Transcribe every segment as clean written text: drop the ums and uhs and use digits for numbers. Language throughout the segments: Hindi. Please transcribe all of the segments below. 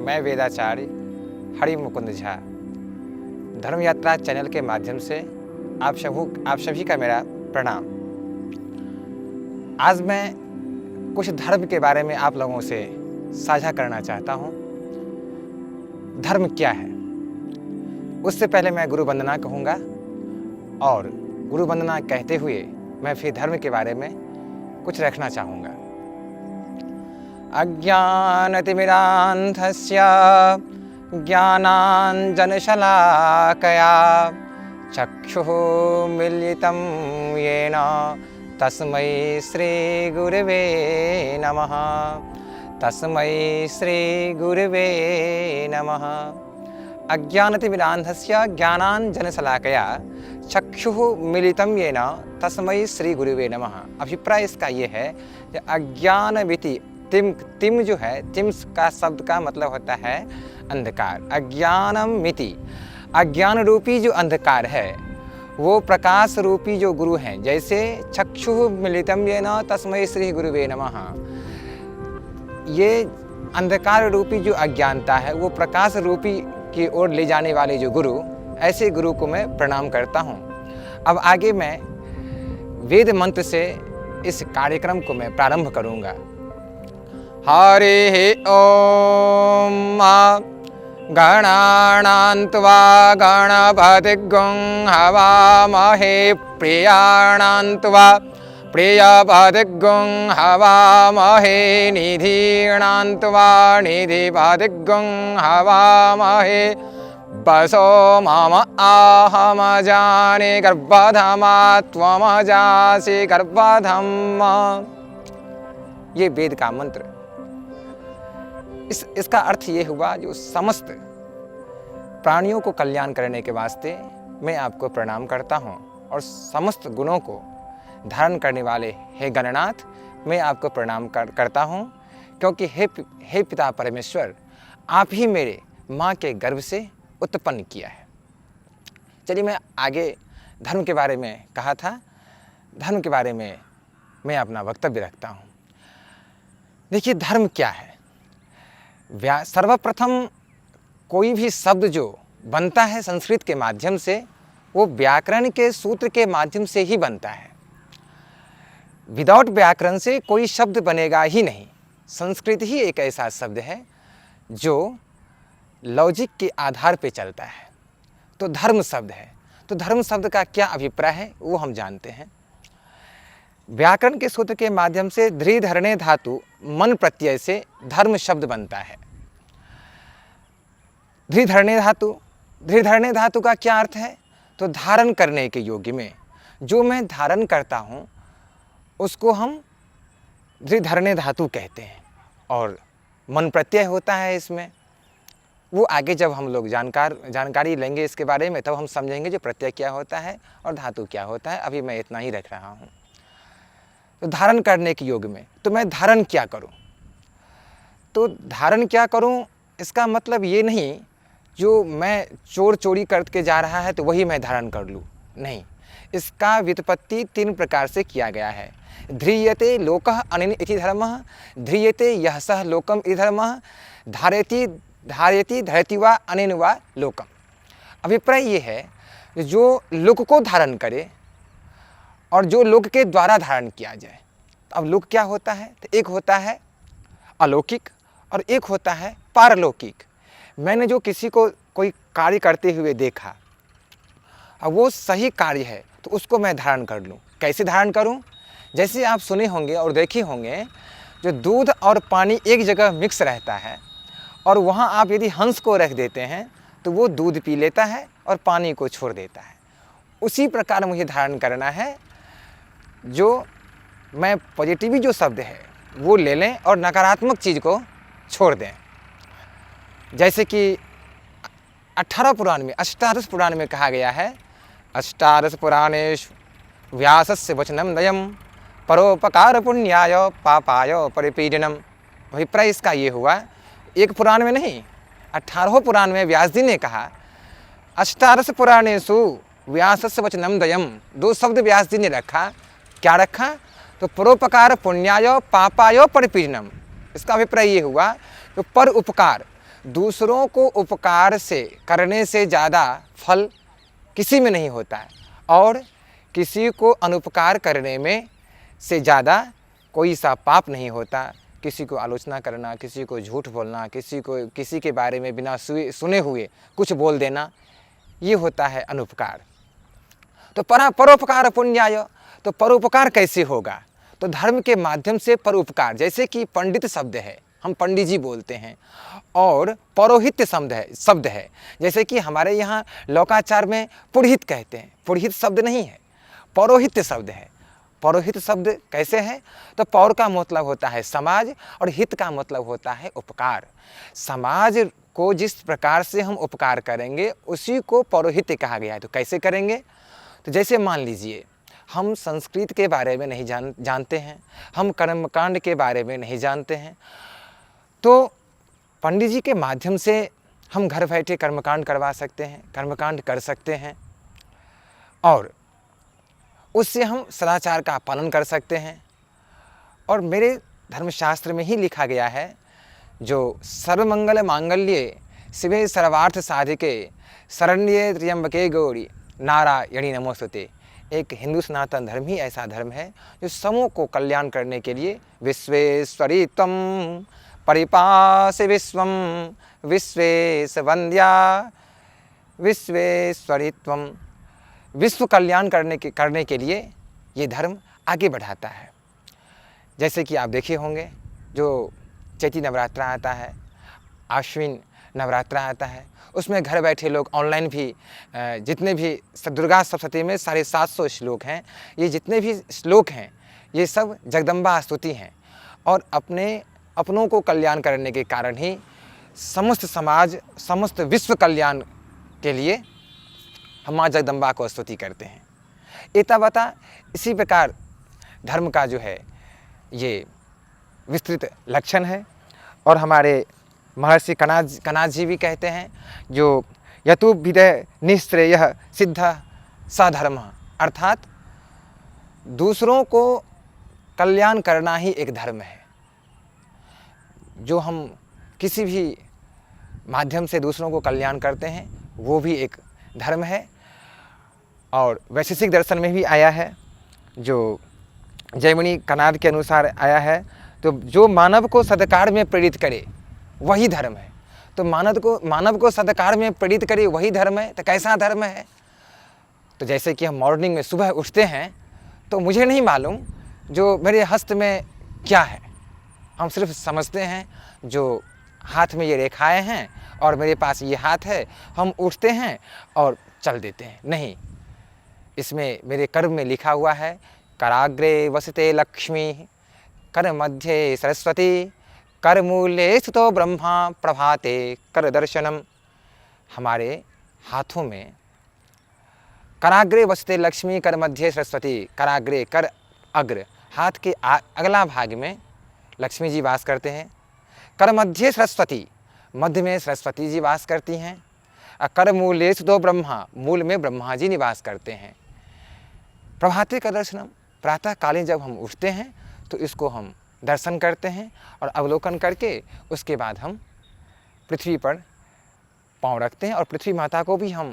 मैं वेदाचार्य हरि मुकुंद झा धर्म यात्रा चैनल के माध्यम से आप सभी का मेरा प्रणाम। आज मैं कुछ धर्म के बारे में आप लोगों से साझा करना चाहता हूँ। धर्म क्या है, उससे पहले मैं गुरु वंदना कहूँगा और गुरु वंदना कहते हुए मैं फिर धर्म के बारे में कुछ रखना चाहूँगा। अज्ञानतिमिरान्धस्य ज्ञानाञ्जनशलाकया चक्षुः मिलितं येन तस्मै श्रीगुरवे नमः। तस्मै श्रीगुरवे नमः। अज्ञानतिमिरान्धस्य ज्ञानाञ्जनशलाकया चक्षुः मिलितं येन तस्मै श्रीगुरवे नमः। अभिप्राय इसका ये है कि अज्ञानमिति तिम जो है, तिम का शब्द का मतलब होता है अंधकार। अज्ञानम मिति, अज्ञान रूपी जो अंधकार है वो प्रकाश रूपी जो गुरु हैं, जैसे चक्षुः मिलितं येन तस्मै श्री गुरुवे नमः। ये अंधकार रूपी जो अज्ञानता है वो प्रकाश रूपी की ओर ले जाने वाले जो गुरु, ऐसे गुरु को मैं प्रणाम करता हूँ। अब आगे मैं वेद मंत्र से इस कार्यक्रम को मैं प्रारंभ करूँगा। हरि ओम गणानां त्वा गणपतिग्ं हवामहे प्रियाणां त्वा प्रियपतिग्ं हवामहे निधीनां त्वा निधिपतिग्ं हवामहे वसो मम आहमजाने गर्भधमा त्वमजासि गर्भधम्। ये वेद का मंत्र, इसका अर्थ ये हुआ जो समस्त प्राणियों को कल्याण करने के वास्ते मैं आपको प्रणाम करता हूँ और समस्त गुणों को धारण करने वाले हे गणनाथ मैं आपको प्रणाम करता हूँ, क्योंकि हे पिता परमेश्वर, आप ही मेरे माँ के गर्भ से उत्पन्न किया है। चलिए मैं आगे धर्म के बारे में कहा था, धर्म के बारे में मैं अपना वक्तव्य रखता हूँ। देखिए धर्म क्या है। सर्वप्रथम कोई भी शब्द जो बनता है संस्कृत के माध्यम से, वो व्याकरण के सूत्र के माध्यम से ही बनता है। विदाउट व्याकरण से कोई शब्द बनेगा ही नहीं। संस्कृत ही एक ऐसा शब्द है जो लॉजिक के आधार पे चलता है। तो धर्म शब्द है, तो धर्म शब्द का क्या अभिप्राय है वो हम जानते हैं। व्याकरण के सूत्र के माध्यम से धृधरणे धातु मन प्रत्यय से धर्म शब्द बनता है। धृधरणे धातु का क्या अर्थ है? तो धारण करने के योग्य में, जो मैं धारण करता हूँ उसको हम धृधरणे धातु कहते हैं। और मन प्रत्यय होता है इसमें। वो आगे जब हम लोग जानकारी लेंगे इसके बारे में, तब हम समझेंगे जो प्रत्यय क्या होता है और धातु क्या होता है। अभी मैं इतना ही रख रहा हूँ। तो धारण करने के योग में, तो मैं धारण क्या करूं? तो धारण क्या करूं इसका मतलब ये नहीं जो मैं चोरी करके जा रहा है तो वही मैं धारण कर लूं, नहीं। इसका व्युत्पत्ति 3 प्रकार से किया गया है। ध्रियते लोकः अनेन इति धर्मः, ध्रियते यः सः लोकम इति धर्मः, धारयति धरति वा अनेन वा लोकम। अभिप्राय ये है जो लोक को धारण करे और जो लोक के द्वारा धारण किया जाए। अब लोक क्या होता है? तो एक होता है अलौकिक और एक होता है पारलौकिक। मैंने जो किसी को कोई कार्य करते हुए देखा, अब वो सही कार्य है तो उसको मैं धारण कर लूँ। कैसे धारण करूँ? जैसे आप सुने होंगे और देखे होंगे, जो दूध और पानी एक जगह मिक्स रहता है और वहाँ आप यदि हंस को रख देते हैं तो वो दूध पी लेता है और पानी को छोड़ देता है। उसी प्रकार मुझे धारण करना है। जो मैं पॉजिटिव जो शब्द है वो ले लें और नकारात्मक चीज़ को छोड़ दें। जैसे कि 18 पुराण में, अष्टादश पुराण में कहा गया है, अष्टादश पुराणेषु व्यासस्य वचनं दयं परोपकार पुण्याय पापाय परिपीडनम। अभिप्राय इसका ये हुआ, एक पुराण में नहीं 18 पुराण में व्यास जी ने कहा, अष्टादश पुराणेषु व्यासस्य वचनं दयं। 2 शब्द व्यास जी ने रखा। क्या रखा? तो परोपकार पुण्याय पापाय परिपीडनम। इसका अभिप्राय ये हुआ तो पर उपकार, दूसरों को उपकार से करने से ज़्यादा फल किसी में नहीं होता है, और किसी को अनुपकार करने में से ज़्यादा कोई सा पाप नहीं होता। किसी को आलोचना करना, किसी को झूठ बोलना, किसी के बारे में बिना सुने हुए कुछ बोल देना, ये होता है अनुपकार। तो परोपकार पुण्याय, तो परोपकार कैसे होगा? तो धर्म के माध्यम से परोपकार, जैसे कि पंडित शब्द है, हम पंडित जी बोलते हैं, और पौरोहित्य शब्द है, जैसे कि हमारे यहाँ लोकाचार में पुरोहित कहते हैं। पुरोहित शब्द नहीं है, पौरोहित्य शब्द है। पौरोहित शब्द कैसे है? तो पौर का मतलब होता है समाज, और हित का मतलब होता है उपकार। समाज को जिस प्रकार से हम उपकार करेंगे उसी को पौरोहित्य कहा गया है। तो कैसे करेंगे? तो जैसे मान लीजिए हम संस्कृत के बारे में नहीं जानते हैं, हम कर्मकांड के बारे में नहीं जानते हैं, तो पंडित जी के माध्यम से हम घर बैठे कर्मकांड करवा सकते हैं, कर्मकांड कर सकते हैं, और उससे हम सदाचार का पालन कर सकते हैं। और मेरे धर्मशास्त्र में ही लिखा गया है, जो सर्वमंगल मांगल्ये शिवे सर्वार्थ साधिके शरण्ये त्र्यंबके गौरी नारायणी नमोस्तुते। एक हिंदू सनातन धर्म ही ऐसा धर्म है जो समूह को कल्याण करने के लिए विश्वेश्वरी त्वं परिपासि विश्वं विश्वेश वंद्या विश्वेश्वरी त्वं, विश्व कल्याण करने के लिए ये धर्म आगे बढ़ाता है। जैसे कि आप देखे होंगे, जो चैती नवरात्र आता है, आश्विन नवरात्र आता है, उसमें घर बैठे लोग ऑनलाइन भी जितने भी दुर्गा सप्तशती में 750 श्लोक हैं, ये जितने भी श्लोक हैं ये सब जगदम्बा स्तुति हैं, और अपनों को कल्याण करने के कारण ही समस्त समाज, समस्त विश्व कल्याण के लिए हम माँ जगदम्बा को स्तुति करते हैं। एतावता इसी प्रकार धर्म का जो है ये विस्तृत लक्षण है। और हमारे महर्षि कनाद जी भी कहते हैं, जो यतु विदय निश्रेयः सिद्ध सधर्म, अर्थात दूसरों को कल्याण करना ही एक धर्म है। जो हम किसी भी माध्यम से दूसरों को कल्याण करते हैं वो भी एक धर्म है। और वैशेषिक दर्शन में भी आया है, जो जैमिनी कनाद के अनुसार आया है, तो जो मानव को सदकार में प्रेरित करे वही धर्म है। तो मानव को सदकार में प्रेरित करे वही धर्म है। तो कैसा धर्म है? तो जैसे कि हम मॉर्निंग में सुबह उठते हैं, तो मुझे नहीं मालूम जो मेरे हस्त में क्या है, हम सिर्फ समझते हैं जो हाथ में ये रेखाएं हैं और मेरे पास ये हाथ है, हम उठते हैं और चल देते हैं। नहीं, इसमें मेरे कर्म में लिखा हुआ है, कराग्रे वसते लक्ष्मी, कर मध्य सरस्वती, कर मूले स्थितो ब्रह्मा, प्रभाते कर दर्शनम। हमारे हाथों में कराग्रे वसते लक्ष्मी, कर मध्य सरस्वती, कराग्रे कर अग्र, हाथ के अगला भाग में लक्ष्मी जी वास करते हैं। कर मध्य सरस्वती, मध्य में सरस्वती जी वास करती हैं। कर मूले स्थितो ब्रह्मा, मूल में ब्रह्मा जी निवास करते हैं। प्रभाते का दर्शनम, प्रातः कालीन जब हम उठते हैं तो इसको हम दर्शन करते हैं और अवलोकन करके उसके बाद हम पृथ्वी पर पांव रखते हैं और पृथ्वी माता को भी हम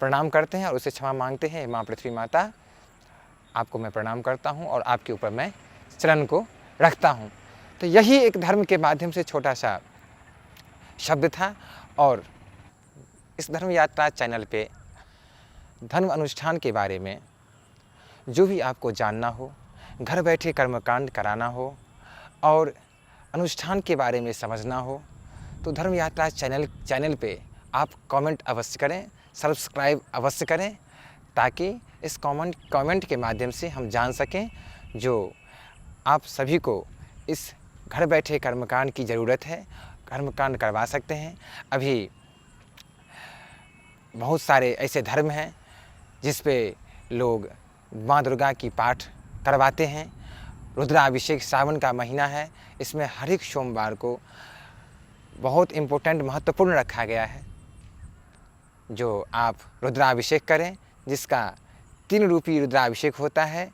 प्रणाम करते हैं और उससे क्षमा मांगते हैं, माँ पृथ्वी माता आपको मैं प्रणाम करता हूँ और आपके ऊपर मैं चरण को रखता हूँ। तो यही एक धर्म के माध्यम से छोटा सा शब्द था। और इस धर्म यात्रा चैनल पे धर्म अनुष्ठान के बारे में जो भी आपको जानना हो, घर बैठे कर्मकांड कराना हो और अनुष्ठान के बारे में समझना हो, तो धर्म यात्रा चैनल पे आप कमेंट अवश्य करें, सब्सक्राइब अवश्य करें, ताकि इस कमेंट के माध्यम से हम जान सकें जो आप सभी को इस घर बैठे कर्मकांड की ज़रूरत है, कर्मकांड करवा सकते हैं। अभी बहुत सारे ऐसे धर्म हैं जिस पे लोग माँ दुर्गा की पाठ करवाते हैं। रुद्राभिषेक श्रावण का महीना है, इसमें हर एक सोमवार को बहुत इम्पोर्टेंट महत्वपूर्ण रखा गया है जो आप रुद्राभिषेक करें, जिसका 3 रूपी रुद्राभिषेक होता है।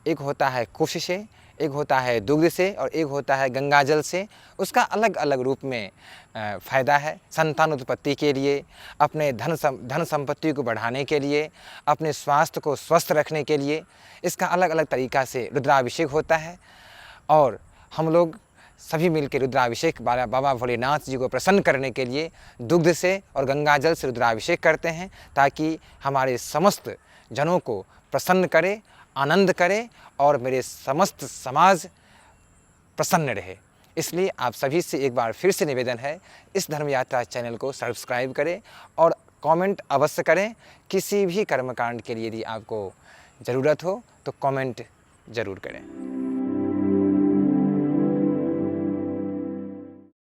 एक होता है कुश से, एक होता है दुग्ध से और एक होता है गंगा जल से। उसका अलग अलग रूप में फ़ायदा है, संतान उत्पत्ति के लिए, अपने धन संपत्ति को बढ़ाने के लिए, अपने स्वास्थ्य को स्वस्थ रखने के लिए इसका अलग अलग तरीक़ा से रुद्राभिषेक होता है। और हम लोग सभी मिलकर रुद्राभिषेक बाबा भोलेनाथ जी को प्रसन्न करने के लिए दुग्ध से और गंगा जल से रुद्राभिषेक करते हैं, ताकि हमारे समस्त जनों को प्रसन्न करे, आनंद करे और मेरे समस्त समाज प्रसन्न रहे। इसलिए आप सभी से एक बार फिर से निवेदन है, इस धर्म यात्रा चैनल को सब्सक्राइब करें और कमेंट अवश्य करें। किसी भी कर्मकांड के लिए यदि आपको ज़रूरत हो तो कमेंट ज़रूर करें।